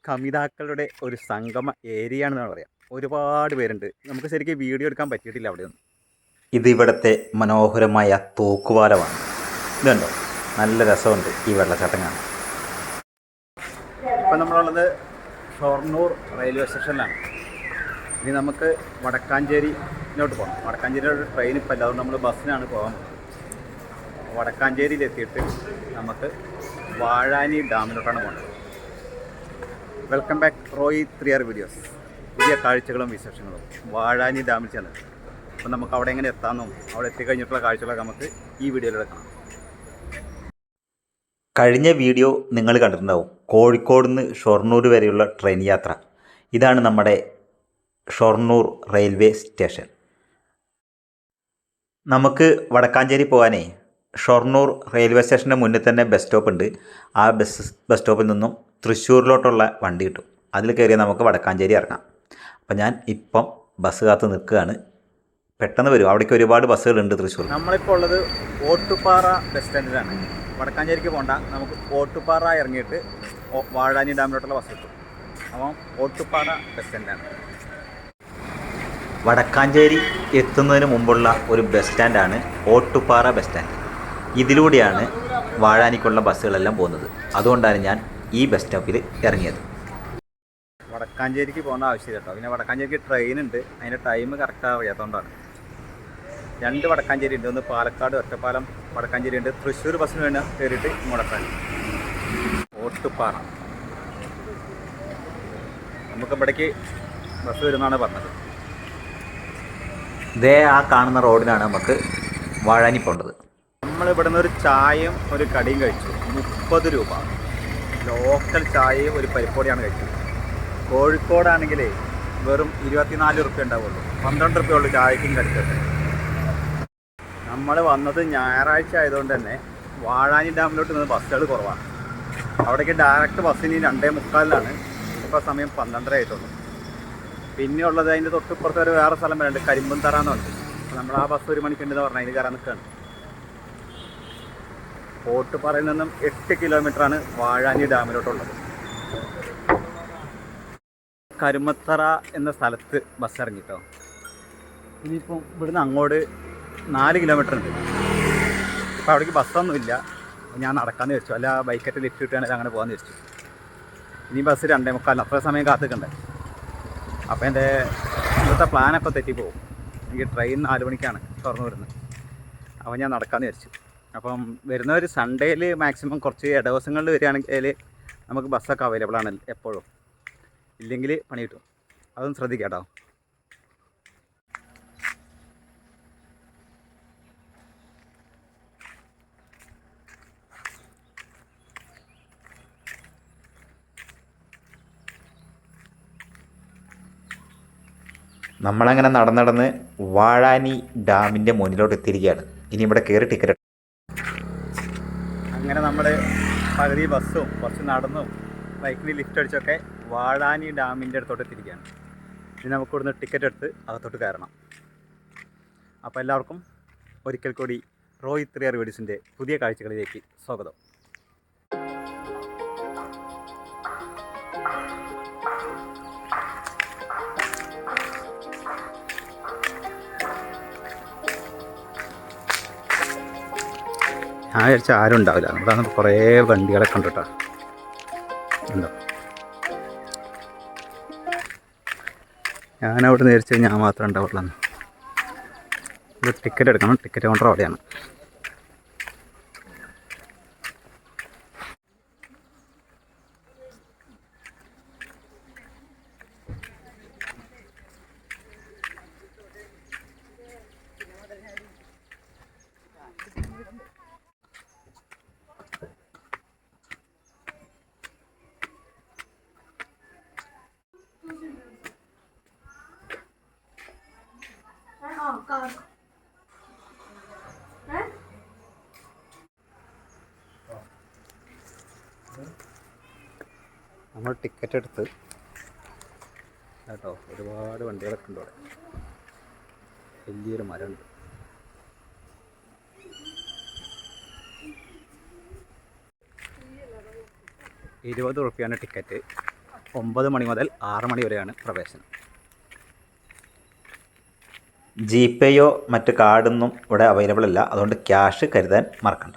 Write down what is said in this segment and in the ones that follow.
കമിതാക്കളുടെ ഒരു സംഗമ ഏരിയ ആണെന്നാണ് പറയാം. ഒരുപാട് പേരുണ്ട്. നമുക്ക് ശരിക്കും വീഡിയോ എടുക്കാൻ പറ്റിയിട്ടില്ല അവിടെയൊന്നും. ഇത് ഇവിടുത്തെ മനോഹരമായ തൂക്കുപാലമാണ്. ഇതുണ്ടോ, നല്ല രസമുണ്ട് ഈ വെള്ളച്ചാട്ടം കാണാൻ. ഇപ്പം നമ്മളുള്ളത് ഷൊർണൂർ റെയിൽവേ സ്റ്റേഷനിലാണ്. ഇനി നമുക്ക് വടക്കാഞ്ചേരിയിലോട്ട് പോകണം. വടക്കാഞ്ചേരിയിലോട്ട് ട്രെയിൻ ഇപ്പം ഇല്ല, അതുകൊണ്ട് നമ്മൾ ബസ്സിനാണ് പോകാൻ പോകുന്നത്. വടക്കാഞ്ചേരിയിലെത്തിയിട്ട് നമുക്ക് വാഴാനി ഡാമിലോട്ടാണ് പോകുന്നത്. Welcome back Roy 3R videos. പുതിയ കാഴ്ചകളും വിശേഷങ്ങളും വാഴാനി ഡാമിൽ ചെന്ന്. അപ്പം നമുക്ക് അവിടെ എങ്ങനെ എത്താമെന്നും അവിടെ എത്തിക്കഴിഞ്ഞിട്ടുള്ള കാഴ്ചകളൊക്കെ നമുക്ക് ഈ വീഡിയോയിലൂടെ കാണാം. കഴിഞ്ഞ വീഡിയോ നിങ്ങൾ കണ്ടിട്ടുണ്ടാവും, കോഴിക്കോട് നിന്ന് ഷൊർണൂർ വരെയുള്ള ട്രെയിൻ യാത്ര. ഇതാണ് നമ്മുടെ ഷൊർണൂർ റെയിൽവേ സ്റ്റേഷൻ. നമുക്ക് വടക്കാഞ്ചേരി പോകാനേ ഷൊർണൂർ റെയിൽവേ സ്റ്റേഷൻ്റെ മുന്നിൽ തന്നെ ബസ് സ്റ്റോപ്പ് ഉണ്ട്. ആ ബസ് സ്റ്റോപ്പിൽ നിന്നും തൃശ്ശൂരിലോട്ടുള്ള വണ്ടി കിട്ടും. അതിൽ കയറിയാൽ നമുക്ക് വടക്കാഞ്ചേരി ഇറങ്ങാം. അപ്പം ഞാൻ ഇപ്പം ബസ് കാത്ത് നിൽക്കുകയാണ്. പെട്ടെന്ന് വരും, അവിടേക്ക് ഒരുപാട് ബസ്സുകളുണ്ട് തൃശ്ശൂർ. നമ്മളിപ്പോൾ ഉള്ളത് ഓട്ടുപാറ ബസ് സ്റ്റാൻഡിലാണ്. വടക്കാഞ്ചേരിക്ക് പോകണ്ട, നമുക്ക് ഓട്ടുപാറ ഇറങ്ങിയിട്ട് വാഴാനി ഡാമിലോട്ടുള്ള ബസ് കിട്ടും. അപ്പം ഓട്ടുപാറ ബസ് സ്റ്റാൻഡിലാണ്. വടക്കാഞ്ചേരി എത്തുന്നതിന് മുമ്പുള്ള ഒരു ബസ് സ്റ്റാൻഡാണ് ഓട്ടുപാറ ബസ് സ്റ്റാൻഡ്. ഇതിലൂടെയാണ് വാഴാനിക്കുള്ള ബസ്സുകളെല്ലാം പോകുന്നത്. അതുകൊണ്ടാണ് ഞാൻ ഈ ബസ് സ്റ്റോപ്പിൽ ഇറങ്ങിയത്. വടക്കാഞ്ചേരിക്ക് പോകേണ്ട ആവശ്യമില്ല കേട്ടോ. പിന്നെ വടക്കാഞ്ചേരിക്ക് ട്രെയിൻ ഉണ്ട്, അതിൻ്റെ ടൈം കറക്റ്റ് അറിയാത്തതുകൊണ്ടാണ്. 2 വടക്കാഞ്ചേരി ഉണ്ട്. ഒന്ന് പാലക്കാട് ഒറ്റപ്പാലം വടക്കാഞ്ചേരി ഉണ്ട്. തൃശ്ശൂർ ബസ്സിന് വേണ്ടി കയറിയിട്ട് ഇങ്ങോട്ടെത്താൻ. ഓട്ടുപാറ നമുക്ക് ഇവിടേക്ക് ബസ് വരുന്നതാണ് പറഞ്ഞത്. ഇതേ ആ കാണുന്ന റോഡിനാണ് നമുക്ക് വാഴാനി പോകേണ്ടത്. നമ്മളിവിടെ നിന്ന് ഒരു ചായയും ഒരു കടിയും കഴിച്ചു. 30 രൂപ. ലോക്കൽ ചായയും ഒരു പരിപ്പോടിയാണ് കഴിച്ചത്. കോഴിക്കോടാണെങ്കിൽ വെറും 24 റുപ്യ ഉണ്ടാവുള്ളൂ. 12 റുപ്യ ഉള്ളൂ ചായക്കും കടിക്കൊക്കെ. നമ്മൾ വന്നത് ഞായറാഴ്ച ആയതുകൊണ്ട് തന്നെ വാഴാനി ഡാമിലോട്ട് നിന്ന് ബസ്സുകൾ കുറവാണ്. അവിടേക്ക് ഡയറക്റ്റ് ബസ്സിന് 2:45 ഇപ്പോൾ സമയം 12:30 ആയിട്ടുള്ളൂ. പിന്നെ ഉള്ളത് അതിൻ്റെ തൊട്ടിപ്പുറത്ത് ഒരു വേറെ സ്ഥലം വരുന്നുണ്ട്, കരിമ്പന്തറ എന്നുണ്ട്. അപ്പോൾ നമ്മൾ ആ ബസ് 1 മണിക്കുണ്ടെന്ന് പറഞ്ഞാൽ അതിന് കയറാൻ നിൽക്കുകയാണ്. ഓട്ടുപാറയിൽ നിന്നും 8 കിലോമീറ്ററാണ് വാഴാനി ഡാമിലോട്ടുള്ളത്. കരുമത്തറ എന്ന സ്ഥലത്ത് ബസ് ഇറങ്ങിട്ടോ. ഇനിയിപ്പം ഇവിടുന്ന് അങ്ങോട്ട് 4 കിലോമീറ്റർ ഉണ്ട്. അപ്പോൾ അവിടേക്ക് ബസ്സൊന്നുമില്ല. ഞാൻ നടക്കാമെന്ന് വെച്ചു, അല്ല ബൈക്കായിട്ട് ലിഫ്റ്റ് കിട്ടുകയാണെങ്കിൽ അങ്ങനെ പോകാമെന്ന് വെച്ചു. ഇനി ബസ് 2:45, അത്ര സമയം കാത്തിക്കണ്ടേ. അപ്പോൾ എൻ്റെ ഇന്നത്തെ പ്ലാനൊക്കെ തെറ്റിപ്പോവും. എനിക്ക് ട്രെയിൻ 4 മണിക്കാണ് ഷൊർണൂരിൽ. അപ്പോൾ ഞാൻ നടക്കാമെന്ന് വിചാരിച്ചു. അപ്പം വരുന്നവർ സൺഡേയിൽ മാക്സിമം കുറച്ച് ദിവസങ്ങളിൽ വരികയാണെങ്കിൽ നമുക്ക് ബസ്സൊക്കെ അവൈലബിൾ ആണ് എപ്പോഴും. ഇല്ലെങ്കിൽ പണി കിട്ടും. അതൊന്നും ശ്രദ്ധിക്കാം കേട്ടോ. നമ്മളങ്ങനെ നടന്ന് വാഴാനി ഡാമിൻ്റെ മുന്നിലോട്ട് എത്തിയിരിക്കുകയാണ്. ഇനി ഇവിടെ കയറി ടിക്കറ്റ്. അങ്ങനെ നമ്മൾ പകുതി ബസ്സും കുറച്ച് നടന്നും ബൈക്കിന് ലിഫ്റ്റ് അടിച്ചൊക്കെ വാഴാനി ഡാമിൻ്റെ അടുത്തോട്ട് എത്തിയിരിക്കുകയാണ്. ഇനി നമുക്ക് ഇവിടുന്ന് ടിക്കറ്റ് എടുത്ത് അകത്തോട്ട് കയറണം. അപ്പോൾ എല്ലാവർക്കും ഒരിക്കൽ കൂടി റോയി 3R വീഡിയോസിൻ്റെ പുതിയ കാഴ്ചകളിലേക്ക് സ്വാഗതം. ഞാൻ വിചാരിച്ച ആരും ഉണ്ടാവില്ല. ഇവിടെ കുറേ വണ്ടികളൊക്കെ ഉണ്ട് കേട്ടോ. ഉണ്ടോ, ഞാനവിടെ നിന്ന് വിചാരിച്ചത് ഞാൻ മാത്രമേ ഉണ്ടാവുള്ളൂ. ഇത് ടിക്കറ്റ് എടുക്കണം. ടിക്കറ്റ് കൗണ്ടർ അവിടെയാണ്. നമ്മൾ ടിക്കറ്റ് എടുത്ത് കേട്ടോ. ഒരുപാട് വണ്ടികളൊക്കെ ഉണ്ട് അവിടെ. വലിയൊരു മരമുണ്ട്. 20 റുപ്യാണ് ടിക്കറ്റ്. 9 മണി മുതൽ 6 മണി വരെയാണ് പ്രവേശനം. ജിപേയോ മറ്റ് കാർഡൊന്നും ഇവിടെ അവൈലബിൾ അല്ല, അതുകൊണ്ട് ക്യാഷ് കരുതാൻ മറക്കണ്ട.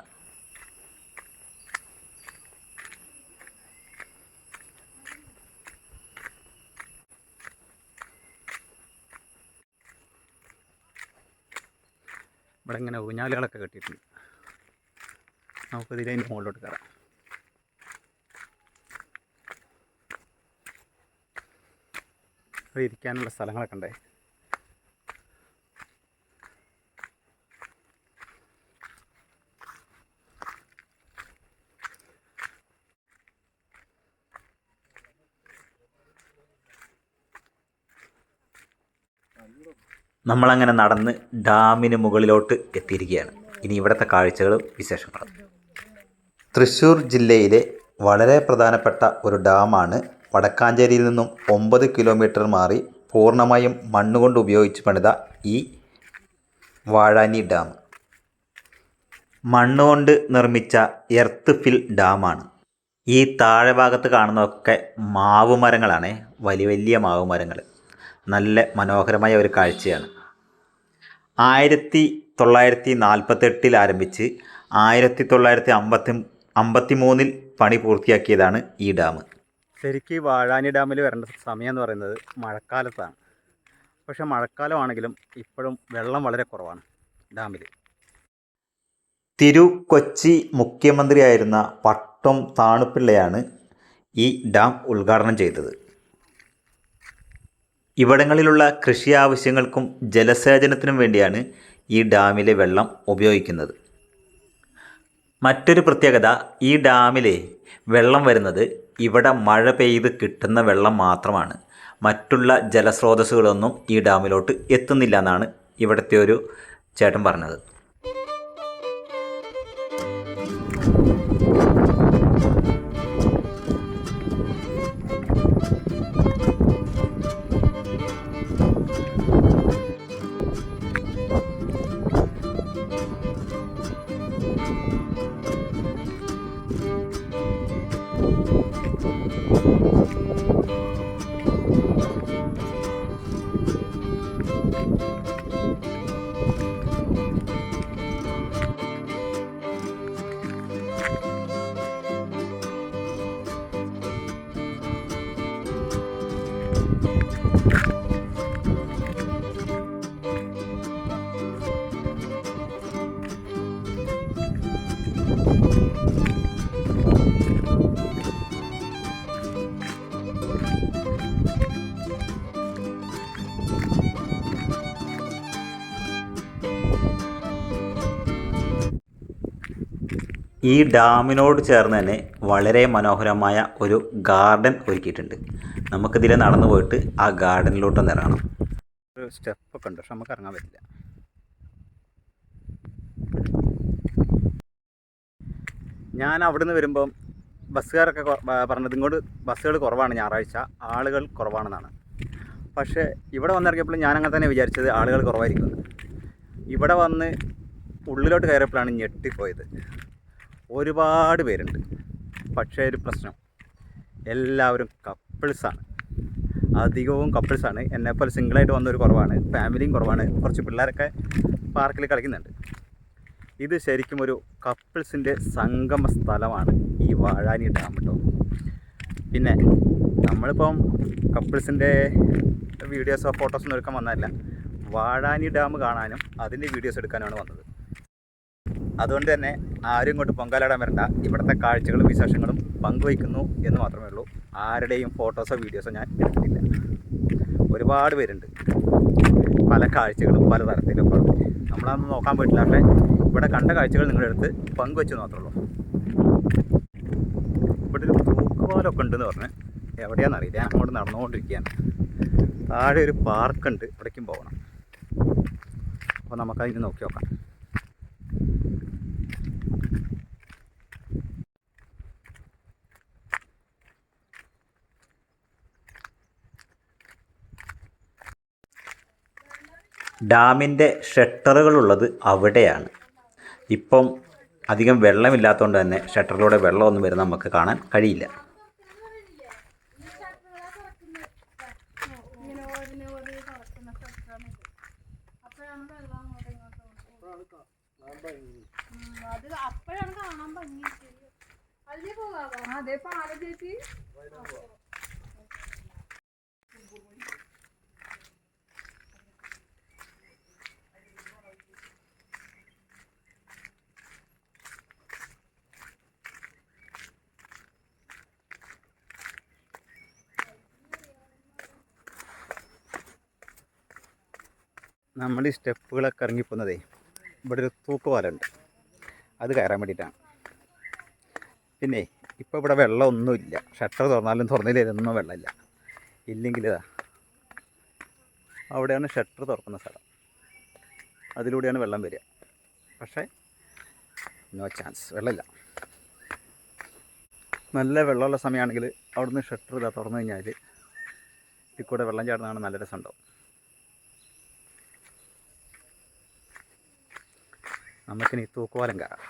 ഇവിടെ ഇങ്ങനെ ഊഞ്ഞാലുകളൊക്കെ കെട്ടിയിട്ടുണ്ട്. നമുക്കിതിൻ്റെ മുകളിലോട്ട് കയറാം. ഇവിടെ ഇരിക്കാനുള്ള സ്ഥലങ്ങളൊക്കെ ഉണ്ടേ. നമ്മളങ്ങനെ നടന്ന് ഡാമിന് മുകളിലോട്ട് എത്തിയിരിക്കുകയാണ്. ഇനി ഇവിടുത്തെ കാഴ്ചകളും വിശേഷങ്ങളും. തൃശ്ശൂർ ജില്ലയിലെ വളരെ പ്രധാനപ്പെട്ട ഒരു ഡാമാണ് വടക്കാഞ്ചേരിയിൽ നിന്നും 9 കിലോമീറ്റർ മാറി പൂർണ്ണമായും മണ്ണുകൊണ്ട് ഉപയോഗിച്ച് പണിത ഈ വാഴാനി ഡാം. മണ്ണുകൊണ്ട് നിർമ്മിച്ച എർത്ത് ഫിൽ ഡാമാണ്. ഈ താഴെ ഭാഗത്ത് കാണുന്നതൊക്കെ മാവ് മരങ്ങളാണ്, വലിയ വലിയ മാവ് മരങ്ങൾ. നല്ല മനോഹരമായ ഒരു കാഴ്ചയാണ്. 1948 ആരംഭിച്ച് 1953 പണി പൂർത്തിയാക്കിയതാണ് ഈ ഡാം. ശരിക്കും വാഴാനി ഡാമിൽ വരേണ്ട സമയം എന്ന് പറയുന്നത് മഴക്കാലത്താണ്. പക്ഷെ മഴക്കാലമാണെങ്കിലും ഇപ്പോഴും വെള്ളം വളരെ കുറവാണ് ഡാമിൽ. കൊച്ചി മുഖ്യമന്ത്രിയായിരുന്ന പട്ടം താണുപിള്ളയാണ് ഈ ഡാം ഉദ്ഘാടനം ചെയ്തത്. ഇവിടങ്ങളിലുള്ള കൃഷി ആവശ്യങ്ങൾക്കും ജലസേചനത്തിനും വേണ്ടിയാണ് ഈ ഡാമിലെ വെള്ളം ഉപയോഗിക്കുന്നത്. മറ്റൊരു പ്രത്യേകത, ഈ ഡാമിലെ വെള്ളം വരുന്നത് ഇവിടെ മഴ പെയ്ത് കിട്ടുന്ന വെള്ളം മാത്രമാണ്. മറ്റുള്ള ജലസ്രോതസ്സുകളൊന്നും ഈ ഡാമിലോട്ട് എത്തുന്നില്ല എന്നാണ് ഇവിടുത്തെ ഒരു ചേട്ടൻ പറഞ്ഞത്. ഈ ഡാമിനോട് ചേർന്ന് തന്നെ വളരെ മനോഹരമായ ഒരു ഗാർഡൻ ഒരുക്കിയിട്ടുണ്ട്. നമുക്കിതിലെ നടന്നു പോയിട്ട് ആ ഗാർഡനിലോട്ടൊന്ന് ഇറങ്ങണം. ഒരു സ്റ്റെപ്പൊക്കെ ഉണ്ട്, പക്ഷെ നമുക്ക് ഇറങ്ങാൻ പറ്റില്ല. ഞാൻ അവിടുന്ന് വരുമ്പം ബസ്സുകാരൊക്കെ പറഞ്ഞത് ഇങ്ങോട്ട് ബസ്സുകൾ കുറവാണ്, ഞായറാഴ്ച ആളുകൾ കുറവാണെന്നാണ്. പക്ഷേ ഇവിടെ വന്നിറങ്ങിയപ്പോൾ ഞാൻ അങ്ങനെ തന്നെ വിചാരിച്ചത് ആളുകൾ കുറവായിരിക്കും. ഇവിടെ വന്ന് ഉള്ളിലോട്ട് കയറിയപ്പോഴാണ് ഞെട്ടിപ്പോയത്. ഒരുപാട് പേരുണ്ട്. പക്ഷേ ഒരു പ്രശ്നം, എല്ലാവരും കപ്പിൾസാണ്. അധികവും കപ്പിൾസാണ്. എന്നെപ്പോലെ സിംഗിളായിട്ട് വന്നൊരു കുറവാണ്, ഫാമിലിയും കുറവാണ്. കുറച്ച് പിള്ളേരൊക്കെ പാർക്കിൽ കളിക്കുന്നുണ്ട്. ഇത് ശരിക്കും ഒരു കപ്പിൾസിൻ്റെ സംഗമ സ്ഥലമാണ് ഈ വാഴാനി ഡാം കേട്ടോ. പിന്നെ നമ്മളിപ്പം കപ്പിൾസിൻ്റെ വീഡിയോസോ ഫോട്ടോസൊന്നും എടുക്കാൻ വന്നതല്ല, വാഴാനി ഡാം കാണാനും അതിൻ്റെ വീഡിയോസ് എടുക്കാനാണ് വന്നത്. അതുകൊണ്ട് തന്നെ ആരും ഇങ്ങോട്ട് പൊങ്കാലയിടാൻ വരണ്ട. ഇവിടുത്തെ കാഴ്ചകളും വിശേഷങ്ങളും പങ്കുവയ്ക്കുന്നു എന്ന് മാത്രമേ ഉള്ളൂ. ആരുടെയും ഫോട്ടോസോ വീഡിയോസോ ഞാൻ എടുത്തിട്ടില്ല. ഒരുപാട് പേരുണ്ട്, പല കാഴ്ചകളും പല തരത്തിലും. നമ്മളതൊന്നും നോക്കാൻ പറ്റില്ല. പക്ഷേ ഇവിടെ കണ്ട കാഴ്ചകൾ നിങ്ങളുടെ അടുത്ത് പങ്കുവെച്ചു മാത്രമേ ഉള്ളൂ. ഇവിടെ ഒരു തൂക്കുപാലമൊക്കെ ഉണ്ടെന്ന് പറഞ്ഞ് എവിടെയാണെന്നറിയില്ല. ഞാൻ അങ്ങോട്ട് നടന്നുകൊണ്ടിരിക്കുകയാണ്. താഴെ ഒരു പാർക്കുണ്ട്, ഇവിടേക്കും പോകണം. അപ്പോൾ നമുക്കതിന് നോക്കി നോക്കാം. ഡാമിൻ്റെ ഷട്ടറുകളുള്ളത് അവിടെയാണ്. ഇപ്പം അധികം വെള്ളമില്ലാത്തതുകൊണ്ട് തന്നെ ഷട്ടറിലൂടെ വെള്ളമൊന്നും വരുന്ന നമുക്ക് കാണാൻ കഴിയില്ല. അത് അപ്പോഴാണ് കാണാൻ ഭംഗി. അതിലേ പോകാവോ? അതെ പാല ചേച്ചി. നമ്മൾ ഈ സ്റ്റെപ്പുകളൊക്കെ ഇറങ്ങിപ്പോകുന്നതേ ഇവിടെ ഒരു തൂക്കുപാലമുണ്ട്, അത് കയറാൻ വേണ്ടിയിട്ടാണ്. പിന്നെ ഇപ്പോൾ ഇവിടെ വെള്ളമൊന്നുമില്ല, ഷട്ടർ തുറന്നാലും തുറന്നില്ലൊന്നും വെള്ളമില്ല. ഇല്ലെങ്കിൽ ഇതാ അവിടെയാണ് ഷട്ടർ തുറക്കുന്ന സ്ഥലം, അതിലൂടെയാണ് വെള്ളം വരിക. പക്ഷേ നോ ചാൻസ്, വെള്ളമില്ല. നല്ല വെള്ളമുള്ള സമയമാണെങ്കിൽ അവിടുന്ന് ഷട്ടർ ഇതാ തുറന്നു കഴിഞ്ഞാൽ ഇതിൽ കൂടെ വെള്ളം ചാടുന്നതാണ് നല്ല രസമുണ്ടാവും. നമുക്കിനി തൂക്കുപാലം കയറാം.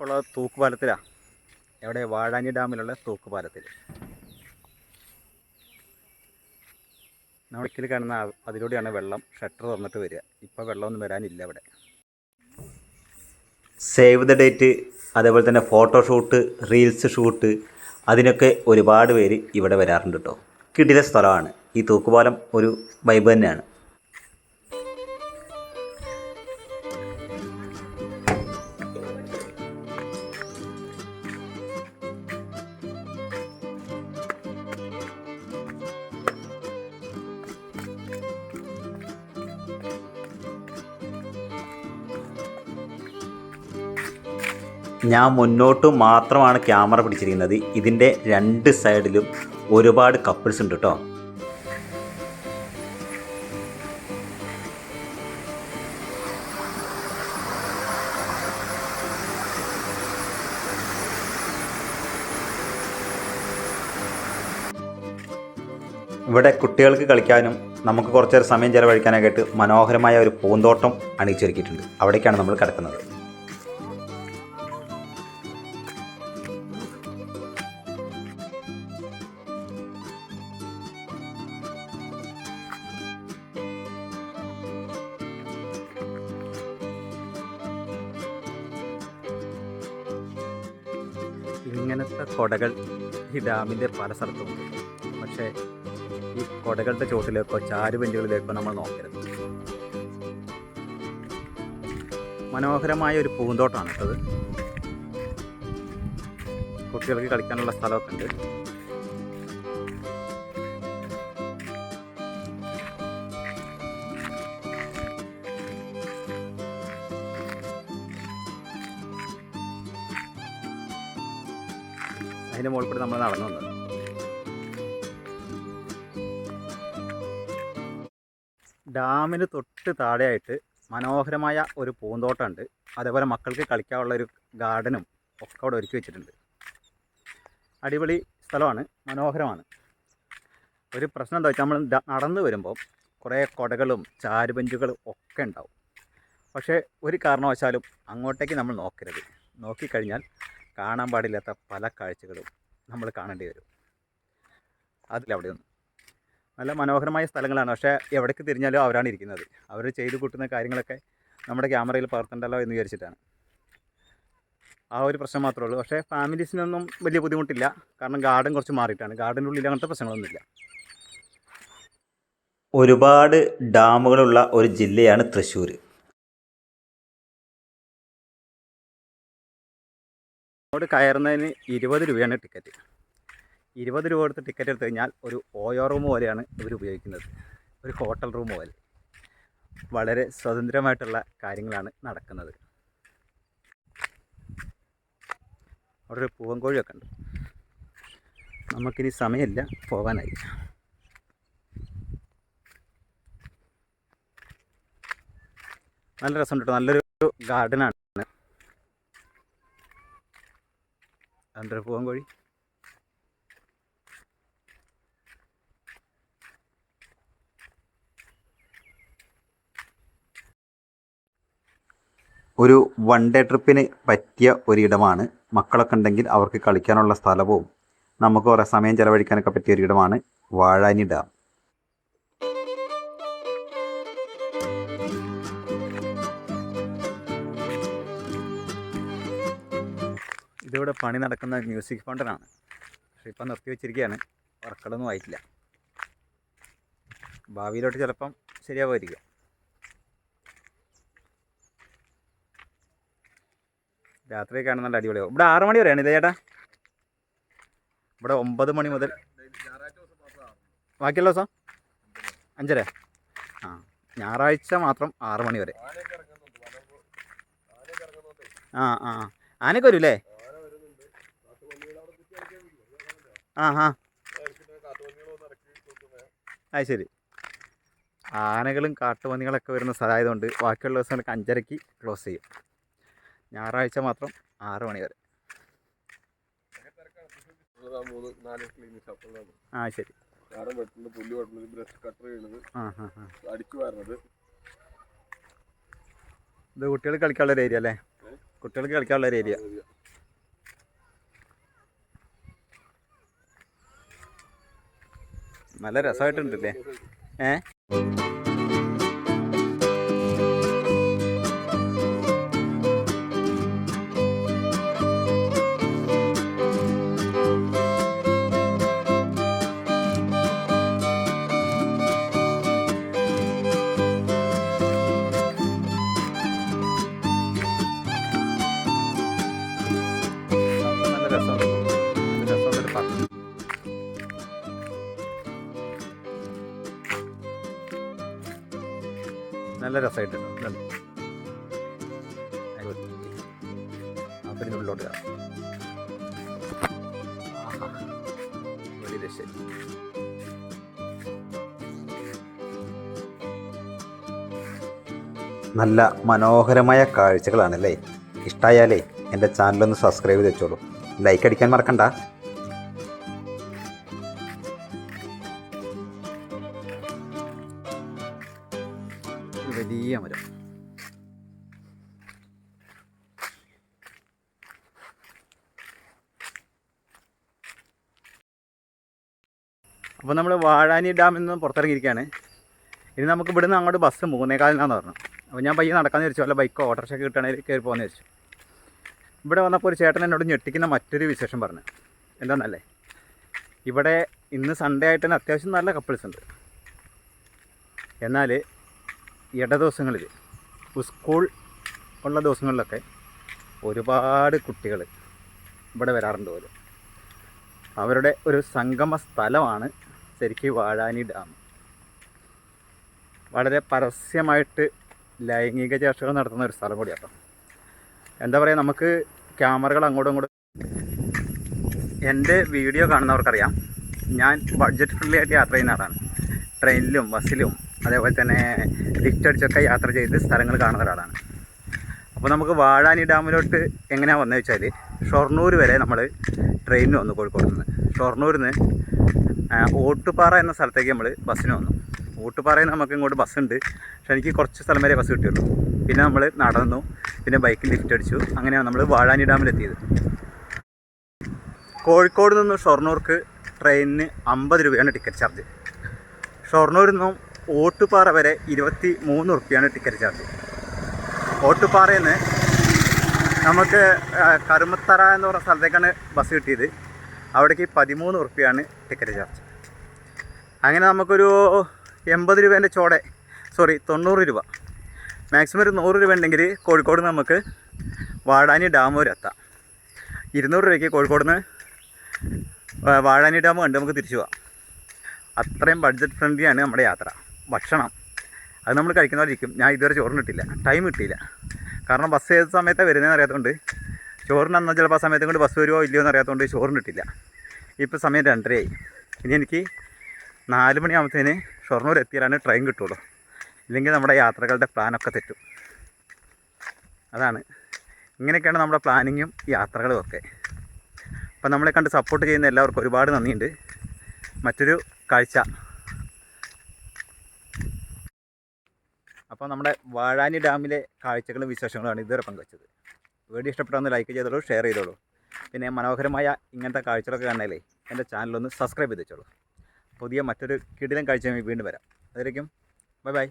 ഉള്ള തൂക്കുപാലത്തിലാണ്, എവിടെ വാഴാനി ഡാമിലുള്ള തൂക്കുപാലത്തിൽ. നമ്മളിക്കൽ കാണുന്ന അതിലൂടെയാണ് വെള്ളം ഷട്ടർ തുറന്നിട്ട് വരിക. ഇപ്പോൾ വെള്ളമൊന്നും വരാനില്ല അവിടെ. സേവ് ദ ഡേറ്റ്, അതേപോലെ തന്നെ ഫോട്ടോഷൂട്ട്, റീൽസ് ഷൂട്ട്, അതിനൊക്കെ ഒരുപാട് പേര് ഇവിടെ വരാറുണ്ട് കേട്ടോ. കിടില സ്ഥലമാണ് ഈ തൂക്കുപാലം, ഒരു വൈബ് തന്നെയാണ്. ഞാൻ മുന്നോട്ട് മാത്രമാണ് ക്യാമറ പിടിച്ചിരിക്കുന്നത്. ഇതിൻ്റെ രണ്ട് സൈഡിലും ഒരുപാട് കപ്പിൾസ് ഉണ്ട് കേട്ടോ. ഇവിടെ കുട്ടികൾക്ക് കളിക്കാനും നമുക്ക് കുറച്ചേരം സമയം ചിലവഴിക്കാനൊക്കെ ആയിട്ട് മനോഹരമായ ഒരു പൂന്തോട്ടം അണിയിച്ചൊരുക്കിയിട്ടുണ്ട്. അവിടേക്കാണ് നമ്മൾ കിടക്കുന്നത്. ഇങ്ങനത്തെ കുടകൾ ഈ ഡാമിൻ്റെ പല സ്ഥലത്തുമുണ്ട്. പക്ഷേ ഈ കുടകളുടെ ചോട്ടിലേക്കോ ചാരുബെഞ്ചുകളിലേക്കോ നമ്മൾ നോക്കരുത്. മനോഹരമായ ഒരു പൂന്തോട്ടമാണ് അത്. കുട്ടികൾക്ക് കളിക്കാനുള്ള സ്ഥലമൊക്കെ ഉണ്ട്. അതിൻ്റെ മുകളിൽ കൂടി നമ്മൾ നടന്നു വന്നത്. ഡാമിന് തൊട്ട് താഴെയായിട്ട് മനോഹരമായ ഒരു പൂന്തോട്ടമുണ്ട്. അതേപോലെ മക്കൾക്ക് കളിക്കാനുള്ള ഒരു ഗാർഡനും ഒക്കെ അവിടെ ഒരുക്കി വെച്ചിട്ടുണ്ട്. അടിപൊളി സ്ഥലമാണ്, മനോഹരമാണ്. ഒരു പ്രശ്നം എന്താ വെച്ചാൽ നമ്മൾ നടന്നു വരുമ്പോൾ കുറേ കുടകളും ചാരുബെഞ്ചുകളും ഒക്കെ ഉണ്ടാവും. പക്ഷേ ഒരു കാരണവശാലും അങ്ങോട്ടേക്ക് നമ്മൾ നോക്കരുത്. നോക്കിക്കഴിഞ്ഞാൽ കാണാൻ പാടില്ലാത്ത പല കാഴ്ചകളും നമ്മൾ കാണേണ്ടി വരും. അതിലവിടെയൊന്നും നല്ല മനോഹരമായ സ്ഥലങ്ങളാണ്. പക്ഷേ എവിടേക്ക് തിരിഞ്ഞാലും അവരാണ് ഇരിക്കുന്നത്. അവർ ചെയ്തു കൂട്ടുന്ന കാര്യങ്ങളൊക്കെ നമ്മുടെ ക്യാമറയിൽ പകർത്തണ്ടല്ലോ എന്ന് വിചാരിച്ചിട്ടാണ്. ആ ഒരു പ്രശ്നം മാത്രമേ ഉള്ളൂ. പക്ഷേ ഫാമിലീസിനൊന്നും വലിയ ബുദ്ധിമുട്ടില്ല. കാരണം ഗാർഡൻ കുറച്ച് മാറിയിട്ടാണ്. ഗാർഡൻ്റെ ഉള്ളിൽ അങ്ങനത്തെ പ്രശ്നങ്ങളൊന്നുമില്ല. ഒരുപാട് ഡാമുകളുള്ള ഒരു ജില്ലയാണ് തൃശ്ശൂർ. അവിടെ കയറുന്നതിന് 20 രൂപയാണ് ടിക്കറ്റ്. 20 രൂപ കൊടുത്ത് ടിക്കറ്റ് എടുത്തു കഴിഞ്ഞാൽ ഒരു ഓയോ റൂം പോലെയാണ് ഇവർ ഉപയോഗിക്കുന്നത്. ഒരു ഹോട്ടൽ റൂം പോലെ. വളരെ സ്വതന്ത്രമായിട്ടുള്ള കാര്യങ്ങളാണ് നടക്കുന്നത്. അവിടെ ഒരു പൂവൻകോഴിയൊക്കെ ഉണ്ട്. നമുക്കിനി സമയമില്ല, പോകാനായി. നല്ല രസമുണ്ട് കേട്ടോ. നല്ലൊരു ഗാർഡനാണ്. കണ്ടൊരു പൂവൻ കോഴി. ഒരു വൺ ഡേ ട്രിപ്പിന് പറ്റിയ ഒരിടമാണ്. മക്കളൊക്കെ ഉണ്ടെങ്കിൽ അവർക്ക് കളിക്കാനുള്ള സ്ഥലവും നമുക്ക് കുറേ സമയം ചിലവഴിക്കാനൊക്കെ പറ്റിയ ഒരിടമാണ് വാഴാനി ഡാം. ഇതിവിടെ പണി നടക്കുന്ന മ്യൂസിക് ഫൗണ്ടനാണ്. പക്ഷെ ഇപ്പം നിർത്തി വെച്ചിരിക്കുകയാണ്, വർക്കുകളൊന്നും ആയിട്ടില്ല. ഭാവിയിലോട്ട് ചിലപ്പം ശരിയാവുമായിരിക്കും. രാത്രിയൊക്കെയാണ് നല്ല അടിപൊളിയാവും. ഇവിടെ 6 മണി വരെയാണ് ഇല്ലേ ചേട്ടാ? ഇവിടെ 9 മണി മുതൽ ബാക്കിയുള്ള ദിവസം 5:30. ആ, ഞായറാഴ്ച മാത്രം 6 മണി വരെ. ആ ആ, ആനയൊക്കെ വരും അല്ലേ? ആ ആ, അത് ശരി. ആനകളും കാട്ടുപന്നികളൊക്കെ വരുന്ന സ്ഥലമായതുകൊണ്ട് ബാക്കിയുള്ള ദിവസങ്ങൾക്ക് 5:30 ക്ലോസ് ചെയ്യും. ഞായറാഴ്ച മാത്രം 6 മണി വരെ. ആ ശരി. ഇത് കുട്ടികൾ കളിക്കാനുള്ള ഒരു ഏരിയ അല്ലേ? കുട്ടികൾക്ക് കളിക്കാനുള്ള ഒരു ഏരിയ. നല്ല രസമായിട്ടുണ്ടല്ലേ? നല്ല രസമുണ്ട്. നല്ല രസമുള്ളൊരു പാർക്ക്. നല്ല രസമായിട്ടുണ്ട്. അപ്പം ഉള്ളിലോട്ട് കയറാം. വലിയ രക്ഷ. നല്ല മനോഹരമായ കാഴ്ചകളാണല്ലേ? ഇഷ്ടമായാലേ എൻ്റെ ചാനലൊന്ന് സബ്സ്ക്രൈബ് ചെയ്ത് വെച്ചോളൂ. ലൈക്ക് അടിക്കാൻ മറക്കണ്ട. വലിയ മരം. അപ്പോൾ നമ്മൾ വാഴാനി ഡാമിൽ നിന്ന് പുറത്തിറങ്ങിയിരിക്കുകയാണ്. ഇനി നമുക്ക് ഇവിടുന്ന് അങ്ങോട്ട് ബസ് 3:15 പറഞ്ഞു. അപ്പോൾ ഞാൻ പയ്യെ നടക്കാമെന്ന് വിചാരിച്ചു. വല്ല ബൈക്കോ ഓട്ടോറിക്ഷ കിട്ടുകയാണെങ്കിൽ കയറി പോകുമെന്ന് വിചാരിച്ചു. ഇവിടെ വന്നപ്പോൾ ഒരു ചേട്ടൻ എന്നോട് ഞെട്ടിക്കുന്ന മറ്റൊരു വിശേഷം പറഞ്ഞു. എന്താണെന്നല്ലേ, ഇവിടെ ഇന്ന് സൺഡേ ആയിട്ട് തന്നെ അത്യാവശ്യം നല്ല കപ്പിൾസ് ഉണ്ട്. എന്നാൽ ഇട ദിവസങ്ങളിൽ സ്കൂൾ ഉള്ള ദിവസങ്ങളിലൊക്കെ ഒരുപാട് കുട്ടികൾ ഇവിടെ വരാറുണ്ട് പോലും. അവരുടെ ഒരു സംഗമ സ്ഥലമാണ് ശരിക്കും വാഴാനി ഡാം. വളരെ പരസ്യമായിട്ട് ലൈംഗിക ചർച്ചകൾ നടത്തുന്ന ഒരു സ്ഥലം കൂടിയാണ്. എന്താ പറയുക, നമുക്ക് ക്യാമറകൾ അങ്ങോട്ടും ഇങ്ങോട്ടും, എൻ്റെ വീഡിയോ കാണുന്നവർക്കറിയാം ഞാൻ ബഡ്ജറ്റ് ഫ്രണ്ട്ലി ആയിട്ട് യാത്ര ചെയ്യുന്ന ആളാണ്. ട്രെയിനിലും ബസ്സിലും അതേപോലെ തന്നെ ലിഫ്റ്റ് അടിച്ചൊക്കെ യാത്ര ചെയ്ത് സ്ഥലങ്ങൾ കാണുന്ന ഒരാളാണ്. അപ്പോൾ നമുക്ക് വാഴാനി ഡാമിലോട്ട് എങ്ങനെയാണ് വന്നത് വെച്ചാൽ, ഷൊർണൂർ വരെ നമ്മൾ ട്രെയിനിന് വന്നു. കോഴിക്കോട് നിന്ന് ഷൊർണൂരിൽ നിന്ന് ഓട്ടുപാറ എന്ന സ്ഥലത്തേക്ക് നമ്മൾ ബസ്സിന് വന്നു. ഓട്ടുപാറയിൽ നിന്ന് നമുക്ക് ഇങ്ങോട്ട് ബസ്സുണ്ട്, പക്ഷെ എനിക്ക് കുറച്ച് സ്ഥലം വരെ ബസ് കിട്ടിയുള്ളൂ. പിന്നെ നമ്മൾ നടന്നു, പിന്നെ ബൈക്കിൽ ലിഫ്റ്റ് അടിച്ചു. അങ്ങനെയാണ് നമ്മൾ വാഴാനി ഡാമിലെത്തിയത്. കോഴിക്കോട് നിന്ന് ഷൊർണൂർക്ക് ട്രെയിനിന് 50 രൂപയാണ് ടിക്കറ്റ് ചാർജ്. ഷൊർണൂരിൽ നിന്നും ഓട്ടുപാറ വരെ 23 റുപ്യാണ് ടിക്കറ്റ് ചാർജ്. ഓട്ടുപാറയിൽ നിന്ന് നമുക്ക് കരുമത്തറ എന്ന് പറയുന്ന സ്ഥലത്തേക്കാണ് ബസ് കിട്ടിയത്. അവിടേക്ക് 13 റുപ്യാണ് ടിക്കറ്റ് ചാർജ്. അങ്ങനെ നമുക്കൊരു 80 രൂപേൻ്റെ ചോടെ, 90 രൂപ, മാക്സിമം ഒരു 100 രൂപ ഉണ്ടെങ്കിൽ കോഴിക്കോട് നിന്ന് നമുക്ക് വാഴാനി ഡാം വരെ എത്താം. 200 രൂപയ്ക്ക് കോഴിക്കോട് നിന്ന് വാഴാനി ഡാം കണ്ട് നമുക്ക് തിരിച്ചു പോകാം. അത്രയും ബഡ്ജറ്റ് ഫ്രണ്ട്ലിയാണ് നമ്മുടെ യാത്ര. ഭക്ഷണം അത് നമ്മൾ കഴിക്കുന്നവരിക്കും. ഞാൻ ഇതുവരെ ചോറിന് കിട്ടില്ല, ടൈം കിട്ടിയില്ല. കാരണം ബസ് ഏത് സമയത്താണ് വരുന്നതെന്ന് അറിയാത്തതുകൊണ്ട്, ചോറിന് അന്ന് ചിലപ്പോൾ ആ സമയത്തും കൊണ്ട് ബസ് വരുമോ ഇല്ലയോ എന്ന് അറിയാത്തതുകൊണ്ട് ചോറിന് കിട്ടില്ല. ഇപ്പോൾ സമയം 2:30 ആയി. ഇനി എനിക്ക് 4 മണിയാകുമ്പോഴത്തേന് ഷൊർണൂർ എത്തിയാലാണ് ട്രെയിൻ കിട്ടുള്ളൂ. ഇല്ലെങ്കിൽ നമ്മുടെ യാത്രകളുടെ പ്ലാനൊക്കെ തെറ്റും. അതാണ്, ഇങ്ങനെയൊക്കെയാണ് നമ്മുടെ പ്ലാനിങ്ങും യാത്രകളും ഒക്കെ. അപ്പോൾ നമ്മളെ കണ്ട് സപ്പോർട്ട് ചെയ്യുന്ന എല്ലാവർക്കും ഒരുപാട് നന്ദിയുണ്ട്. മറ്റൊരു കാഴ്ച. അപ്പോൾ നമ്മുടെ വാഴാനി ഡാമിലെ കാഴ്ചകളും വിശേഷങ്ങളുമാണ് ഇതുവരെ പങ്കുവച്ചത്. വീഡിയോ ഇഷ്ടപ്പെട്ടൊന്ന് ലൈക്ക് ചെയ്തോളൂ, ഷെയർ ചെയ്തോളൂ. പിന്നെ മനോഹരമായ ഇങ്ങനത്തെ കാഴ്ചകളൊക്കെ കാണാനല്ലേ എൻ്റെ ചാനലൊന്ന് സബ്സ്ക്രൈബ് ചെയ്ത് വെച്ചോളൂ. പുതിയ മറ്റൊരു കിടിലൻ കാഴ്ചയുമായി വീണ്ടും വരാം. അതുവരേക്കും ബൈ ബൈ.